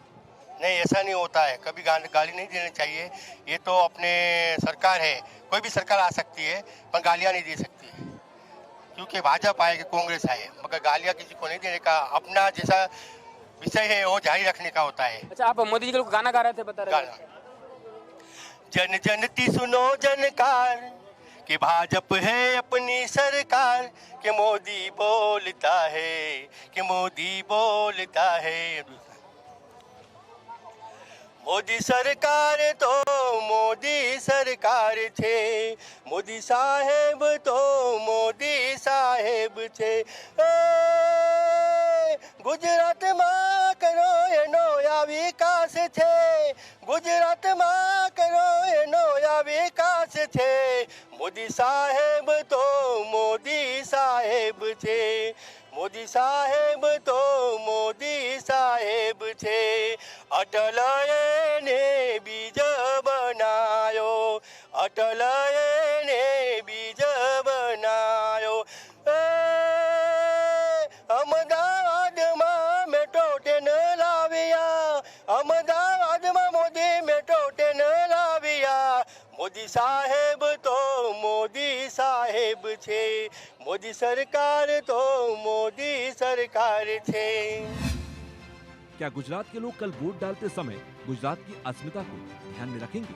नहीं, ऐसा नहीं होता है, कभी गाली नहीं देनी चाहिए। ये तो अपने सरकार है, कोई भी सरकार आ सकती है, पर गालियाँ नहीं दे सकती, क्योंकि भाजपा आए कि कांग्रेस आए, मगर गालियाँ किसी को नहीं देने का, अपना जैसा विषय है वो जारी रखने का होता है। अच्छा, आप मोदी जी को गाना गा रहे थे, बता रहे थे। जन जनती सुनो जनकार, कि भाजपा है अपनी सरकार, कि मोदी बोलता है, कि मोदी बोलता है। मोदी सरकार तो मोदी सरकार थे, मोदी साहेब तो मोदी साहेब थे। गुजरात में करो ये नया विकास थे, गुजरात में करो ये नया विकास थे। मोदी साहेब तो मोदी साहेब थे, मोदी साहेब तो मोदी साहेब थे। अटल ने बीज बनायो, अटल ने बीज बनायो। अहमदाबाद में मेट्रो ट्रेन लाविया, अहमदाबाद में मोदी मेट्रो ट्रेन लाविया। मोदी साहेब तो मोदी साहेब थे, मोदी सरकार तो मोदी सरकार थे। क्या गुजरात के लोग कल वोट डालते समय गुजरात की अस्मिता को ध्यान में रखेंगे?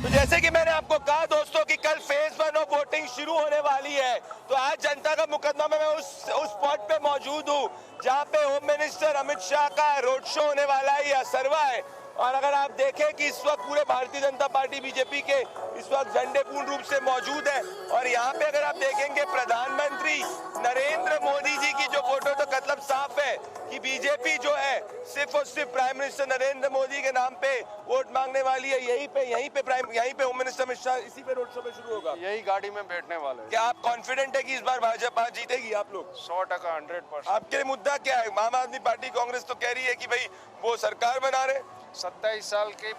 तो जैसे कि मैंने आपको कहा दोस्तों कि कल फेज 1 ऑफ वोटिंग शुरू होने वाली है, तो आज जनता का मुकदमा में मैं उस स्पॉट पे मौजूद हूँ जहां पे होम मिनिस्टर अमित शाह का रोड शो होने वाला है, यह सर्वा है। और अगर आप देखें कि इस वक्त पूरे भारतीय जनता पार्टी बीजेपी के इस वक्त झंडे पूर्ण रूप से मौजूद है। और यहाँ पे अगर आप देखेंगे प्रधानमंत्री नरेंद्र मोदी जी की जो फोटो, तो मतलब साफ है कि बीजेपी जो है सिर्फ और सिर्फ प्राइम मिनिस्टर नरेंद्र मोदी के नाम पे वोट मांगने वाली है। यहीं पे होम मिनिस्टर अमित शाह इसी पे रोड शो पे शुरू होगा, यही गाड़ी में बैठने वाले। क्या आप कॉन्फिडेंट है कि इस बार भाजपा जीतेगी? आप लोग 100% 100%। आपके लिए मुद्दा क्या है? आम आदमी पार्टी कांग्रेस तो कह रही है कि भाई वो सरकार बना रहे। 27 साल की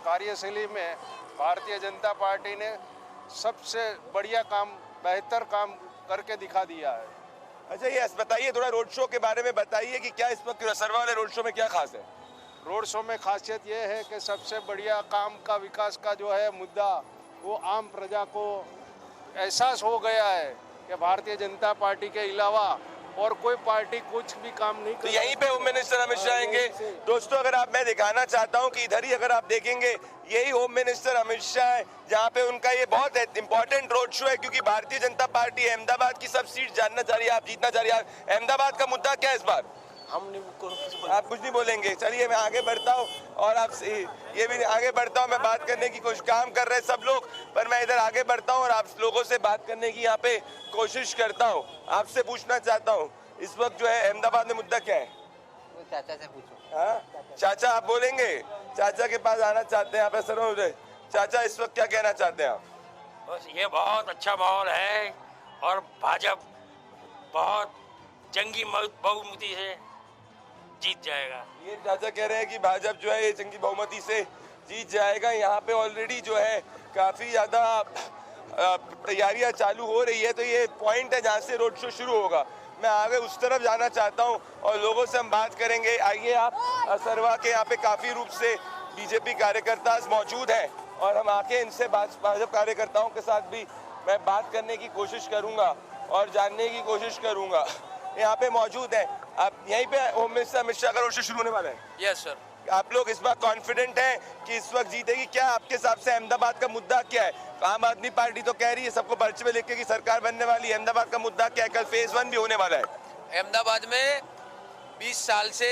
कार्यशैली में भारतीय जनता पार्टी ने सबसे बढ़िया काम, बेहतर काम करके दिखा दिया है। अच्छा, ये बताइए थोड़ा रोड शो के बारे में बताइए कि क्या इस वक्त सर्वा वाले रोड शो में क्या खास है? रोड शो में खासियत ये है कि सबसे बढ़िया काम का, विकास का जो है मुद्दा, वो आम प्रजा को एहसास हो गया है कि भारतीय जनता पार्टी के अलावा और कोई पार्टी कुछ भी काम नहीं कर। तो यहीं पे होम मिनिस्टर अमित शाह आएंगे। दोस्तों, अगर मैं दिखाना चाहता हूं कि इधर ही अगर आप देखेंगे, यही होम मिनिस्टर अमित शाह है, जहां पे उनका ये बहुत इंपॉर्टेंट रोड शो है, क्योंकि भारतीय जनता पार्टी अहमदाबाद की सब सीट जानना चाह रही है, आप जीतना चाह रही है। अहमदाबाद का मुद्दा क्या है इस बार? आप कुछ नहीं बोलेंगे? चलिए मैं आगे बढ़ता हूँ और आपसे ये भी आगे बढ़ता हूँ। मैं बात करने की कोशिश, काम कर रहे हैं सब लोग, पर मैं इधर आगे बढ़ता हूँ और आप लोगों से बात करने की यहाँ पे कोशिश करता हूँ। आपसे पूछना चाहता हूँ, इस वक्त जो है अहमदाबाद में मुद्दा क्या है? चाचा से पूछो। हाँ चाचा, आप बोलेंगे? चाचा के पास आना चाहते हैं आप? ऐसा चाचा, इस वक्त क्या कहना चाहते हैं आप? बस ये बहुत अच्छा माहौल है और भाजपा बहुत जंगी बहुमती से जीत जाएगा। ये चाचा कह रहे हैं कि भाजपा जो है ये जंगी बहुमती से जीत जाएगा। यहाँ पे ऑलरेडी जो है काफी ज्यादा तैयारियां चालू हो रही है, तो ये पॉइंट है जहाँ से रोड शो शुरू होगा। मैं आगे उस तरफ जाना चाहता हूँ और लोगों से हम बात करेंगे। आइए आप, सर्वा के यहाँ पे काफी रूप से बीजेपी कार्यकर्ता मौजूद हैं और हम आके इनसे भाजपा कार्यकर्ताओं के साथ भी मैं बात करने की कोशिश करूंगा और जानने की कोशिश करूंगा। यहाँ पे मौजूद है आप, यहीं पे होम मिनिस्टर अमित शाह का रोड शो शुरू होने वाला है। Yes sir. आप लोग इस बार कॉन्फिडेंट हैं कि इस वक्त जीतेगी? क्या आपके हिसाब से अहमदाबाद का मुद्दा क्या है? आम आदमी पार्टी तो कह रही है सबको पर्चे में लिख के कि सरकार बनने वाली है। अहमदाबाद का मुद्दा क्या है? कल फेज 1 भी होने वाला है। अहमदाबाद में 20 साल से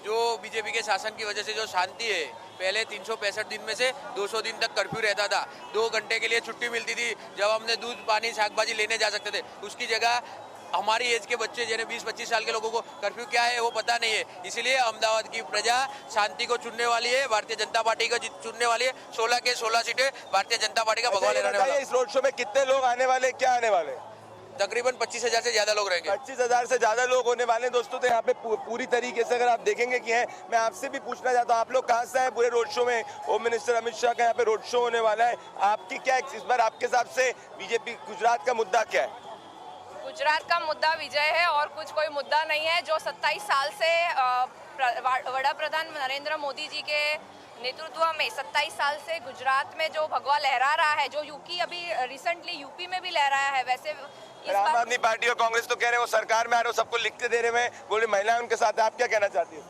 जो बीजेपी के शासन की वजह से जो शांति है, पहले 365 दिन में से 200 दिन तक कर्फ्यू रहता था, 2 घंटे के लिए छुट्टी मिलती थी, जब हमने दूध पानी शाक भाजी लेने जा सकते थे। उसकी जगह हमारी एज के बच्चे जिन्हें 20-25 साल के लोगों को कर्फ्यू क्या है वो पता नहीं है। इसलिए अहमदाबाद की प्रजा शांति को चुनने वाली है, भारतीय जनता पार्टी को चुनने वाली है। 16 के 16 सीटें भारतीय जनता पार्टी का भगवा लेने वाला है। इस रोड शो में कितने लोग आने वाले, क्या आने वाले? तकरीबन 25,000 से ज्यादा लोग रहेंगे। 25,000 से ज्यादा लोग होने वाले हैं दोस्तों। तो यहाँ पे पूरी तरीके से अगर आप देखेंगे कि है, मैं आपसे भी पूछना चाहता हूँ, आप लोग कहाँ से आए पूरे रोड शो में? होम मिनिस्टर अमित शाह का यहाँ पे रोड शो होने वाला है। आपकी क्या इस बार आपके हिसाब से बीजेपी गुजरात का मुद्दा क्या है? गुजरात का मुद्दा विजय है और कुछ कोई मुद्दा नहीं है। जो 27 साल से वड़ा प्रधान नरेंद्र मोदी जी के नेतृत्व में 27 साल से गुजरात में जो भगवा लहरा रहा है, जो यूपी अभी रिसेंटली यूपी में भी लहराया है, वैसे आम आदमी पार्टी और कांग्रेस तो कह रहे हैं वो सरकार में आ रहे हो, सबको लिखते दे रहे हैं, बोले महिलाएं उनके साथ। आप क्या कहना चाहती है?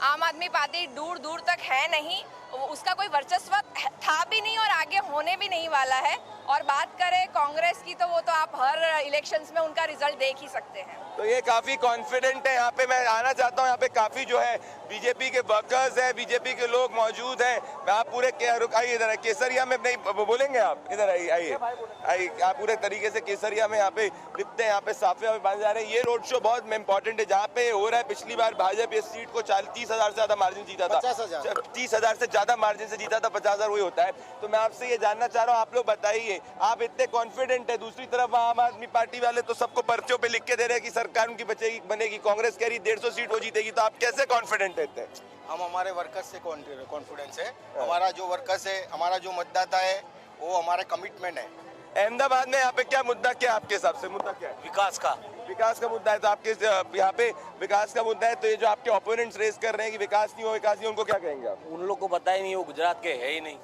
आम आदमी पार्टी दूर दूर तक है नहीं, उसका कोई वर्चस्व था भी नहीं और आगे होने भी नहीं वाला है। और बात करें कांग्रेस की, तो वो तो आप हर इलेक्शंस में उनका रिजल्ट देख ही सकते हैं। तो ये काफी कॉन्फिडेंट है। यहाँ पे मैं आना चाहता हूँ, यहाँ पे काफी जो है बीजेपी के वर्कर्स हैं, बीजेपी के लोग मौजूद हैं। मैं आप पूरे आइए इधर, केसरिया में नहीं बोलेंगे आप? इधर आइए आइए, आप पूरे तरीके से केसरिया में यहाँ पे लिपते हैं, यहाँ पे साफे में बांध जा रहे हैं। ये रोड शो बहुत इंपॉर्टेंट है, जहाँ पे हो रहा है। पिछली बार भाजपा इस सीट को 30,000 से ज्यादा मार्जिन जीता था, 30,000 से ज्यादा मार्जिन से जीता था, 50,000 वही होता है। तो मैं आपसे ये जानना चाह रहा हूँ, आप लोग बताइए, आप इतने कॉन्फिडेंट है, दूसरी तरफ आम आदमी पार्टी वाले तो सबको पर्चों पे लिख के दे रहे हैं कि सरकार उनकी बनेगी, कांग्रेस कह रही 150 सीट वो जीतेगी, तो आप कैसे कॉन्फिडेंट रहते हैं? हम हमारे वर्कर्स से कॉन्फिडेंस है। हमारा जो वर्कर्स है, हमारा जो मतदाता है, वो हमारा कमिटमेंट है। अहमदाबाद में यहाँ पे क्या मुद्दा, क्या आपके हिसाब से मुद्दा क्या है? विकास का मुद्दा है। तो आपके यहाँ पे विकास का मुद्दा है, तो ये जो आपके ओपोनेंट्स रेस कर रहे हैं कि विकास नहीं हो, उनको क्या कहेंगे आप? उन लोग को पता ही नहीं, वो गुजरात के है ही नहीं,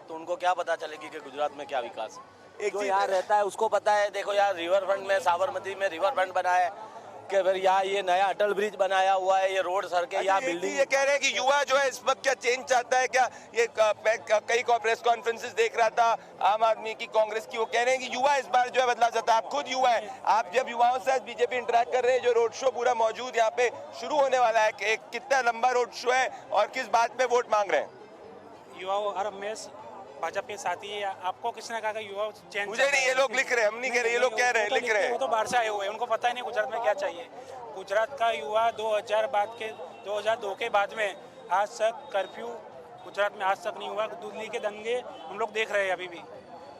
तो उनको क्या पता चलेगी कि गुजरात में क्या विकास है। जो यहाँ रहता है उसको पता है। देखो यार, रिवर फ्रंट में, साबरमती में रिवर फ्रंट बना है, कि फिर यहाँ ये नया अटल ब्रिज बनाया हुआ है, ये रोड सड़कें, यहाँ बिल्डिंग। ये कह रहे हैं कि युवा जो है इस वक्त क्या चेंज चाहता है क्या? ये मैं कई प्रेस कॉन्फ्रेंसेस देख रहा था आम आदमी की, कांग्रेस की, वो कह रहे हैं कि युवा इस बार जो है बदलाव चाहता है। आप खुद युवा है, आप जब युवाओं से आज बीजेपी इंटरेक्ट कर रहे हैं, जो रोड शो पूरा मौजूद यहाँ पे शुरू होने वाला है, कितना लंबा रोड शो है और किस बात पे वोट मांग रहे हैं? युवाओं और हमेश भाजपा के साथी है। आपको किसने कहा युवा चेंज? मुझे नहीं, ये लोग लिख रहे हैं, हम नहीं कह रहे, ये लोग कह रहे हैं, लिख रहे हैं। वो तो बाहर से आए हुए हैं, उनको पता ही नहीं गुजरात में क्या चाहिए। गुजरात का युवा 2002 के बाद में आज तक कर्फ्यू गुजरात में आज तक नहीं हुआ। दिल्ली के दंगे हम लोग देख रहे हैं अभी भी।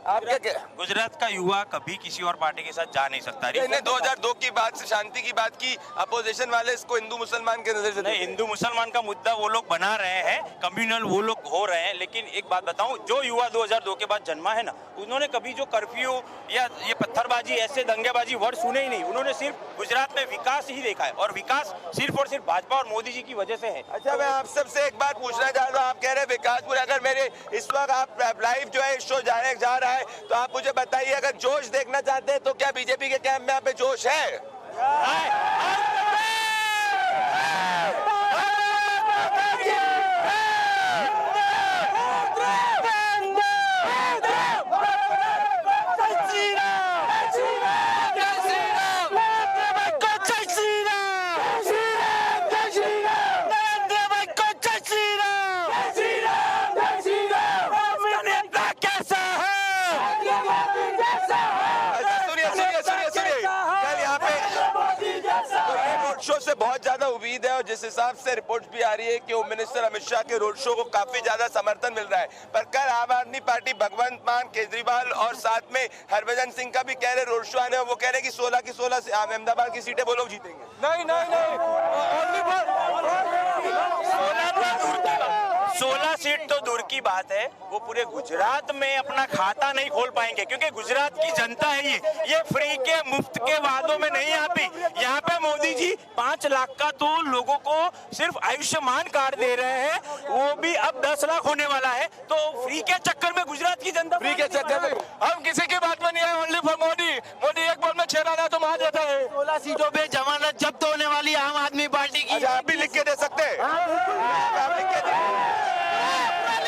आप क्या गुजरात का युवा कभी किसी और पार्टी के साथ जा नहीं सकता। इन्हें 2002 की बात से शांति की बात की, अपोजिशन वाले इसको हिंदू मुसलमान के नजर से नहीं, हिंदू मुसलमान का मुद्दा वो लोग बना रहे हैं, कम्युनल वो लोग हो रहे हैं। लेकिन एक बात बताऊं, जो युवा 2002 के बाद जन्मा है ना, उन्होंने कभी जो कर्फ्यू या ये पत्थरबाजी ऐसे दंगेबाजी वर्ड सुने ही नहीं। उन्होंने सिर्फ गुजरात में विकास ही देखा है, और विकास सिर्फ और सिर्फ भाजपा और मोदी जी की वजह से है। अच्छा, मैं आप सबसे एक बात पूछना चाह रहा हूँ, आप कह रहे हैं विकास पूरा, अगर मेरे इस वक्त आप लाइव जो है शो जा रहा है, तो आप मुझे बताइए, अगर जोश देखना चाहते हैं तो क्या बीजेपी के कैंप में यहाँ पे जोश है? शो से बहुत ज्यादा उम्मीद है, और जिस हिसाब से रिपोर्ट भी आ रही है कि होम मिनिस्टर अमित शाह के रोड शो को काफी ज्यादा समर्थन मिल रहा है। पर कल आम आदमी पार्टी भगवंत मान, केजरीवाल और साथ में हरभजन सिंह का भी कह रहे रोड शो आने, वो कह रहे कि 16 की 16 अहमदाबाद की सीटें वो लोग जीतेंगे। नहीं नहीं नहीं, 16 सीट तो दूर की बात है, वो पूरे गुजरात में अपना खाता नहीं खोल पाएंगे, क्योंकि गुजरात की जनता है ये फ्री के मुफ्त के वादों में नहीं आती। यहाँ पे मोदी जी 5 लाख का तो लोगों को सिर्फ आयुष्मान कार्ड दे रहे हैं, वो भी अब 10 लाख होने वाला है। तो फ्री के चक्कर में गुजरात की जनता, फ्री के चक्कर में हम किसी की बात में नहीं आए, ओनली फॉर मोदी। मोदी एक बार में 6 लाना तो मार देता है। 16 सीटों पे जमानत जब्त होने वाली आम आदमी पार्टी की। आप भी लिख के दे सकते हैं, आप लिख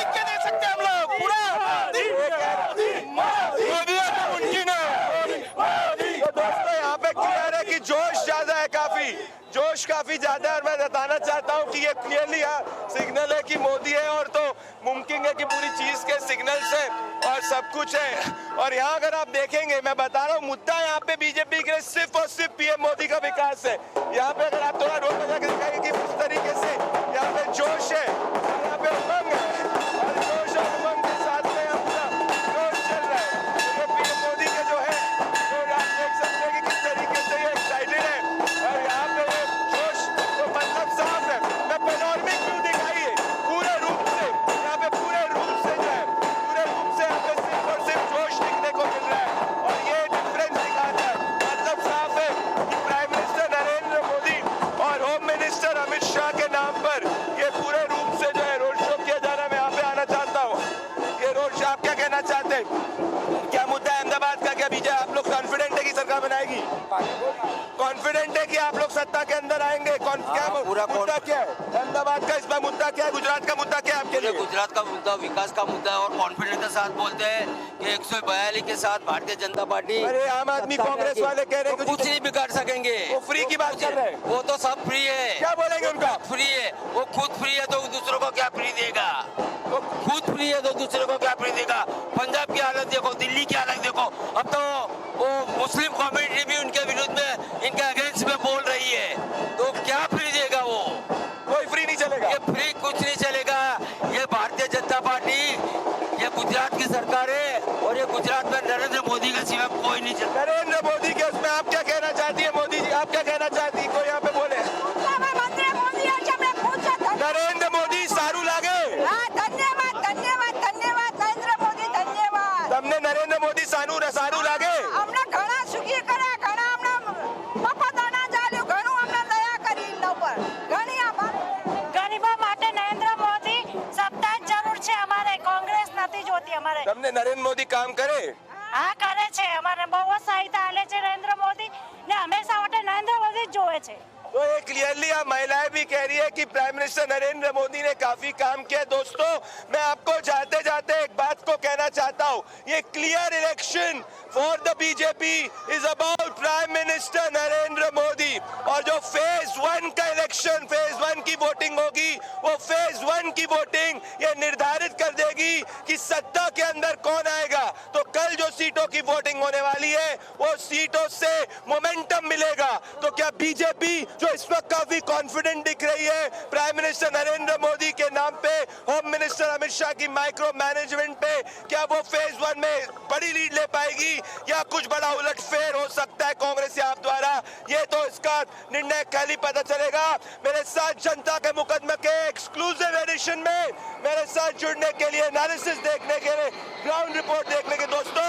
के दे सकते हैं, हम लोग पूरा दोस्तों यहाँ पे क्लियर है कि जोश ज्यादा है, जोश काफी ज्यादा है। और मैं बताना चाहता हूँ कि ये क्लियरली सिग्नल है कि मोदी है, और तो मुमकिन है कि पूरी चीज के सिग्नल से और सब कुछ है। और यहाँ अगर आप देखेंगे, मैं बता रहा हूँ, मुद्दा यहाँ पे बीजेपी के लिए सिर्फ और सिर्फ पीएम मोदी का विकास है। यहाँ पे अगर आप थोड़ा रोड बजा के दिखाएंगे कि किस तरीके से यहाँ पे जोश है, यहाँ पे उमंग है, और जोश और उमंग के साथ में यहाँ पूरा जोश चल रहा है। तो पीएम मोदी के जो है, तो आप देख सकते हैं कि किस तरीके से ये एक्साइटेड है, और यहाँ पे जोश तो मतलब साफ है। मैं पेनोरमिक व्यू दिखाइए पूरे रूप से, यहाँ पे पूरे रूप से जो है, पूरे रूप से यहाँ पे सिर्फ और सिर्फ जोश दिखने को मिल रहा है। और ये डिफरेंस दिखाता है, मतलब साफ है कि प्राइम मिनिस्टर नरेंद्र मोदी और होम मिनिस्टर अमित शाह के नाम पर ये पूरे रूप से जो है रोड शो किया जा रहा है। मैं यहाँ पे आना चाहता हूँ, ये रोड शो आप क्या कहना चाहते हैं? क्या मुद्दा है अहमदाबाद का? क्या बीजेपी आप लोग कॉन्फिडेंट है कि सरकार बनाएगी? कॉन्फिडेंट है कि आप लोग सत्ता के अंदर आएंगे? क्या मुद्दा क्या है अहमदाबाद का? इस बार मुद्दा क्या है? गुजरात का मुद्दा क्या है आपके लिए? गुजरात का मुद्दा विकास का मुद्दा है, और कॉन्फिडेंस के साथ बोलते हैं कि 142 के साथ भारतीय जनता पार्टी। अरे आम आदमी कांग्रेस वाले कह रहे हैं कुछ नहीं बिगाड़ सकेंगे, वो फ्री की बात कर रहे हैं। वो तो सब फ्री है। क्या बोलेंगे उनका? फ्री है, वो खुद फ्री है तो दूसरों को क्या फ्री देगा? वो खुद फ्री है तो दूसरों को क्या फ्री देगा? पंजाब की हालत देखो, दिल्ली की हालत देखो। अब तो वो मुस्लिम कम्युनिटी भी उनके विरुद्ध में, इनके अगेंस्ट में बोल रही है, तो क्या फ्री देगा? वो कोई फ्री नहीं चलेगा, ये फ्री कुछ नहीं चलेगा। ये भारतीय जनता पार्टी, ये गुजरात की सरकार है, और ये गुजरात में नरेंद्र मोदी का सिवा कोई नहीं चलता। नरेंद्र मोदी के उसमें आप क्या कहना चाहती है? मोदी जी आप क्या कहना चाहती है? कोई यहाँ पे बोले नरेंद्र मोदी सारू लागे। धन्यवाद धन्यवाद धन्यवाद नरेंद्र मोदी, धन्यवाद। તમને નરેન્દ્ર મોદી સારું લાગે? અમને ઘણા સુખી કર્યા, ઘણા અમને મફત અનાજ આલ્યું, ઘણું અમને દયા કરી એમના ઉપર, ઘણી આભાર। ગરીબો માટે નરેન્દ્ર મોદી સત્તા જ જરૂર છે, અમારે કોંગ્રેસ નથી જોતી અમારે। તમને નરેન્દ્ર મોદી કામ કરે? હા કરે છે, અમારે બહુ જ સહાયતા આલે છે નરેન્દ્ર મોદી ને હંમેશા માટે નરેન્દ્ર મોદી જ જોવે છે। तो ये क्लियरली आप महिलाएं भी कह रही है कि प्राइम मिनिस्टर नरेंद्र मोदी ने काफी काम किया। दोस्तों, मैं आपको जाते जाते एक बात को कहना चाहता हूँ, ये clear election for the BJP is about prime minister Narendra Modi. और जो फेज 1 का इलेक्शन, फेज 1 की वोटिंग होगी, वो फेज 1 की वोटिंग ये निर्धारित कर देगी कि सत्ता के अंदर कौन आएगा। तो कल जो सीटों की वोटिंग होने वाली है, वो सीटों से मोमेंटम मिलेगा। तो क्या बीजेपी जो इस वक्त काफी कॉन्फिडेंट दिख रही है प्राइम मिनिस्टर नरेंद्र मोदी के नाम पे, होम मिनिस्टर अमित शाह की माइक्रो मैनेजमेंट पे, क्या वो फेज 1 में बड़ी लीड ले पाएगी या कुछ बड़ा उलटफेर हो सकता है कांग्रेस या आप द्वारा? ये तो इसका निर्णय कल ही पता चलेगा। मेरे साथ जनता के मुकदमे के एक्सक्लूसिव एडिशन में मेरे साथ जुड़ने के लिए, एनालिसिस देखने के लिए, ग्राउंड रिपोर्ट देखने के दोस्तों,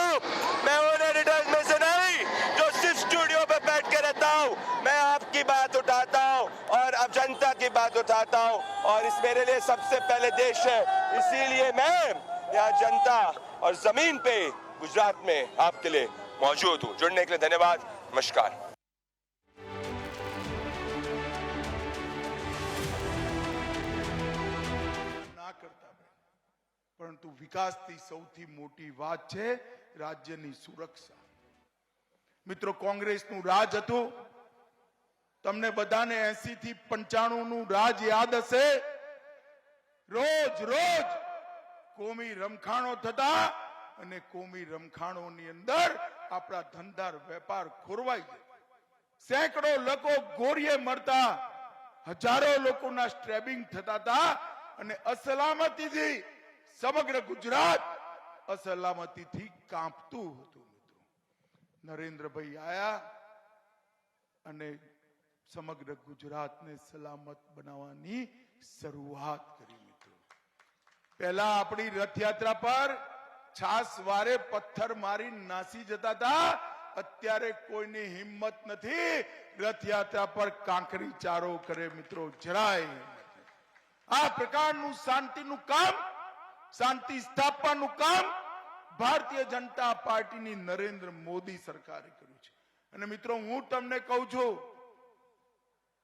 मैं उन एडिटर्स में से नहीं जो सिर्फ स्टूडियो पे बैठ के रहता हूँ। मैं आपकी बात उठाता हूँ और अब जनता की बात उठाता हूँ, और इस मेरे लिए सबसे पहले देश है, इसीलिए मैं यहाँ जनता और जमीन पे गुजरात में आपके लिए मौजूद हूँ। जुड़ने के लिए धन्यवाद, नमस्कार। ના કરતા પરંતુ વિકાસથી સૌથી મોટી વાત છે રાજ્યની સુરક્ષા। મિત્રો, કોંગ્રેસનું રાજ હતું, તમને બધાને 80 થી 95 નું રાજ યાદ હશે। રોજ રોજ કોમી રમખાણો થતા અને કોમી રમખાણોની અંદર આપણા ધંધા વેપાર ખોરવાઈ જાય, સેંકડો લોકો ગોળીએ મરતા, હજારો લોકોના સ્ટ્રેબિંગ થતા હતા અને અસલામતીથી સમગ્ર ગુજરાત અસલામતીથી કાંપતું હતું। નરેન્દ્રભાઈ આયા અને સમગ્ર ગુજરાતને સલામત બનાવવાની શરૂઆત કરી। મિત્રો, પહેલા આપણી રથયાત્રા પર છાસ વારે પથ્થર મારી નાસી જતા હતા, અત્યારે કોઈની હિંમત નથી રથયાત્રા પર કાંકરી ચારો કરે। મિત્રો, જરાય આ પ્રકારનું શાંતિનું કામ, શાંતિ સ્થાપવાનું કામ ભારતીય જનતા પાર્ટીની નરેન્દ્ર મોદી સરકારે કર્યું છે। અને મિત્રો, હું તમને કહું છું,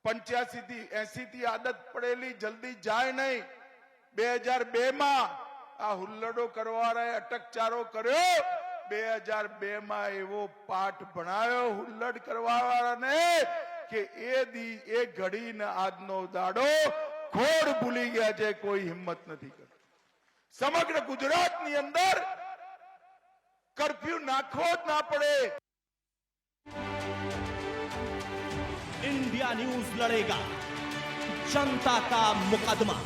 85 થી 80 થી આદત પડેલી જલ્દી જાય નહીં। 2002 માં આ હુલ્લડો કરવાવાળાએ અટકચારો કર્યો, 2002 માં એવો પાઠ ભણાયો હુલ્લડ કરવાવાળાને કે એ ઘડી ને આજનો દાડો ઘોડ ભૂલી ગયા છે, કોઈ હિંમત નથી કરતી। સમગ્ર ગુજરાતની અંદર कर्फ्यू नाखो ना पड़े। इंडिया न्यूज लड़ेगा जनता का मुकदमा।